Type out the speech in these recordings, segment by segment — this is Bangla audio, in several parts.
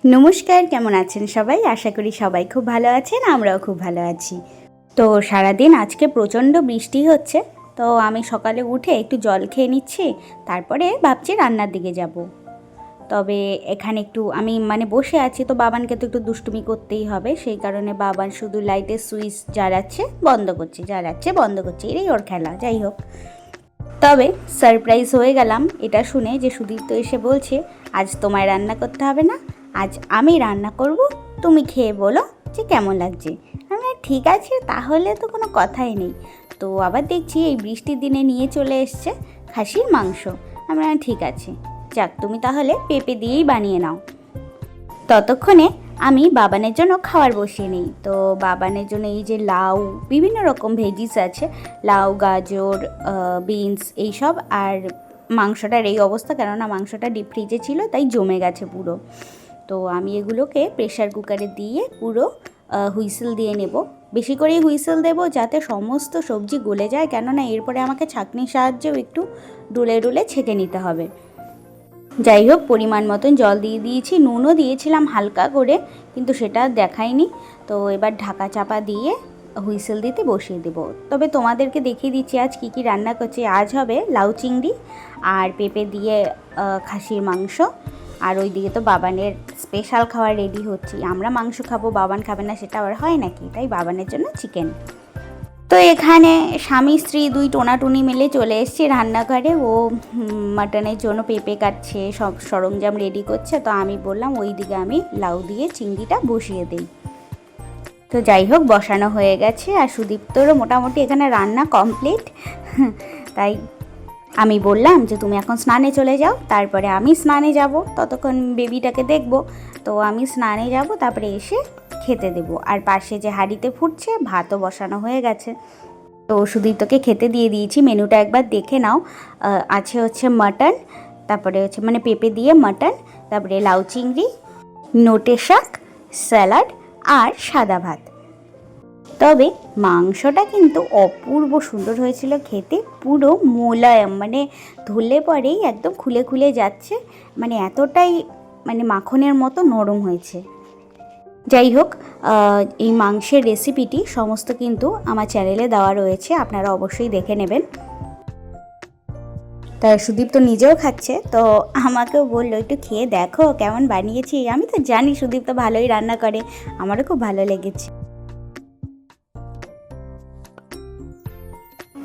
নমস্কার, কেমন আছেন সবাই? আশা করি সবাই খুব ভালো আছেন, আমরাও খুব ভালো আছি। তো সারাদিন আজকে প্রচণ্ড বৃষ্টি হচ্ছে, তো আমি সকালে উঠে একটু জল খেয়ে নিচ্ছি, তারপরে ভাবছি রান্নার দিকে যাব। তবে এখানে একটু আমি বসে আছি, তো বাবানকে তো একটু দুষ্টুমি করতেই হবে, সেই কারণে বাবান শুধু লাইটের সুইচ জ্বালাচ্ছে বন্ধ করছে, জ্বালাচ্ছে বন্ধ করছে, এটাই ওর খেলা। যাই হোক, তবে সারপ্রাইজ হয়ে গেলাম এটা শুনে যে সুদীপ্ত এসে বলছে, আজ তোমায় রান্না করতে হবে না, আজ আমি রান্না করব, তুমি খেয়ে বলো যে কেমন লাগছে। আমি ঠিক আছে, তাহলে তো কোনো কথাই নেই। তো আবার দেখছি এই বৃষ্টির দিনে নিয়ে চলে এসছে খাসির মাংস। আমরা ঠিক আছে, যাক, তুমি তাহলে পেঁপে দিয়েই বানিয়ে নাও। ততক্ষণে আমি বাবানের জন্য খাবার বসিয়ে নিই। তো বাবানের জন্য এই যে লাউ, বিভিন্ন রকম ভেজিস আছে, লাউ, গাজর, বিনস, এইসব। আর মাংসটার এই অবস্থা, কেননা মাংসটা ডিপ ফ্রিজে ছিল, তাই জমে গেছে পুরো। তো আমি এগুলোকে প্রেশার কুকারে দিয়ে পুরো হুইসেল দিয়ে নেব। বেশি করেই হুইসেল দেবো যাতে সমস্ত সবজি গলে যায়, কেননা এরপরে আমাকে ছাঁকনির সাহায্যেও একটু ডুলে ডুলে ছেঁকে নিতে হবে। যাই হোক, পরিমাণ মতন জল দিয়ে দিয়েছি, নুনও দিয়েছিলাম হালকা করে, কিন্তু সেটা দেখাইনি। তো এবার ঢাকা চাপা দিয়ে হুইসেল দিতে বসিয়ে দেবো। তবে তোমাদেরকে দেখিয়ে দিচ্ছি আজ কী কী রান্না করছি। আজ হবে লাউ চিংড়ি আর পেঁপে দিয়ে খাসির মাংস। আর ওই দিকে তো বাবানের স্পেশাল খাবার রেডি হচ্ছে। আমরা মাংস খাবো, বাবান খাবে না, সেটা আবার হয় নাকি? তাই বাবানের জন্য চিকেন। তো এখানে স্বামী স্ত্রী দুই টোনাটুনি মিলে চলে এসেছি রান্নাঘরে। ও মাটনের জন্য পেঁপে কাটছে, সব সরঞ্জাম রেডি করছে। তো আমি বললাম ওই দিকে আমি লাউ দিয়ে চিংড়িটা বসিয়ে দিই। তো যাই হোক, বসানো হয়ে গেছে, আর সুদীপ্তরও মোটামুটি এখানে রান্না কমপ্লিট। তাই আমি বললাম যে তুমি এখন স্নানে চলে যাও, তারপরে আমি স্নানে যাব, ততক্ষণ বেবিটাকে দেখব। তো আমি স্নানে যাব, তারপরে এসে খেতে দেবো। আর পাশে যে হাঁড়িতে ফুটছে, ভাতও বসানো হয়ে গেছে। তো সুদীপ্তকে খেতে দিয়ে দিয়েছি। মেনুটা একবার দেখে নাও। আছে হচ্ছে মাটন, তারপরে হচ্ছে পেঁপে দিয়ে মাটন, তারপরে লাউ চিংড়ি, নোটে শাক, স্যালাড আর সাদা ভাত। তবে মাংসটা কিন্তু অপূর্ব সুন্দর হয়েছিল খেতে, পুরো মোলায়েম, ধরলে পরেই একদম খুলে খুলে যাচ্ছে, এতটাই মাখনের মতো নরম হয়েছে। যাই হোক, এই মাংসের রেসিপিটি সমস্ত কিন্তু আমার চ্যানেলে দেওয়া রয়েছে, আপনারা অবশ্যই দেখে নেবেন। তা সুদীপ তো নিজেও খাচ্ছে, তো আমাকেও বললো একটু খেয়ে দেখো কেমন বানিয়েছি। আমি তো জানি সুদীপ তো ভালোই রান্না করে, আমারও খুব ভালো লেগেছে।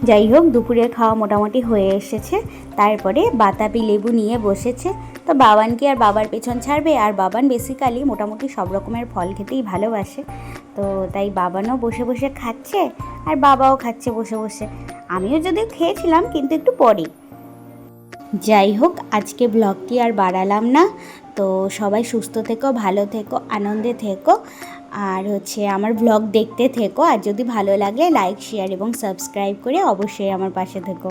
যাই হোক, দুপুরের খাওয়া মোটামুটি হয়ে এসেছে। তারপরে বাতাবি লেবু নিয়ে বসেছে। তো বাবান কি আর বাবার পেছন ছাড়বে? আর বাবান বেসিক্যালি মোটামুটি সব রকমের ফল খেতেই ভালোবাসে। তো তাই বাবানও বসে বসে খাচ্ছে, আর বাবাও খাচ্ছে বসে বসে। আমিও যদিও খেয়েছিলাম, কিন্তু একটু পরে। যাই হোক, আজকে ব্লগটি আর বাড়ালাম না। তো সবাই সুস্থ থেকো, ভালো থেকো, আনন্দে থেকো, আর হচ্ছে আমার ব্লগ দেখতে থেকো। আর যদি ভালো লাগে লাইক, শেয়ার এবং সাবস্ক্রাইব করে অবশ্যই আমার পাশে থেকো।